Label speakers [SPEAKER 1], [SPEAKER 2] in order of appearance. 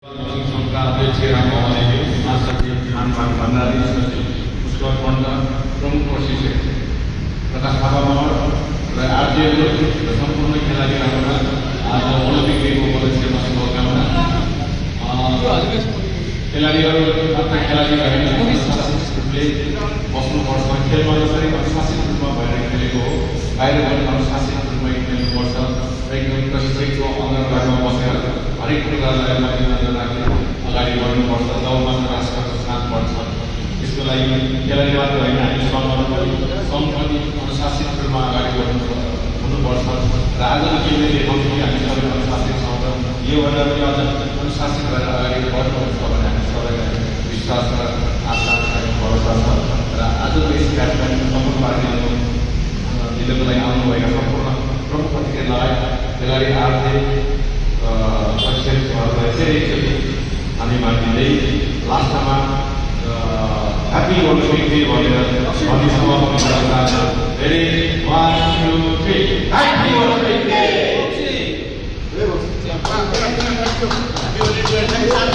[SPEAKER 1] संघका अध्यक्ष रामभवनले महासचिव हनुमान भण्डारी सचिव पुष्कर पण्ड प्रमुख प्रशिक्षक प्रकाश थापा मगर र आरजेएल र सम्पूर्ण खेलाडीहरूलाई आज ओलम्पिक डेको उपलक्ष्यमा शुभकामना। खेलाडीहरू मात्र खेलाडी रूपले बस्नुपर्छ, खेलमा जसरी अनुशासित रूपमा भएर खेलेको हो बाहिर पनि अनुशासित रूपमा खेल्नुपर्छ र एकदम प्रशिक्षकको अङ्गनबाडीमा बसेर हरेक कुरालाई मध्यनजर राखेर अगाडि बढ्नुपर्छ, तब मात्र राष्ट्रको स्थान बढ्छ। त्यसको लागि खेलाडी मात्र होइन, हामी सङ्घहरू पनि अनुशासित रूपमा अगाडि हुनुपर्छ र आज हामीले देखाउँछ कि हामी सबै अनुशासित छौँ र योभन्दा पनि अझ अनुशासित भएर अगाडि बढ्नुहुन्छ भने हामी सबैलाई विश्वास र आशा भरोसा छ र आजको यस कार्यक्रम सफल पार्टीहरू दिनको लागि आउनुभएका सम्पूर्ण प्रमुख अतिथिहरूलाई खेलाडी आर्थिक शिक्षकहरूलाई चाहिँ एकचोटि हामी मानिँदै लास्टमा ह्याप्पी ओलम्पिक डे भनेर भनिसम्म धेरै 1 2 3 ह्याप्पी ओलम्पिक डे।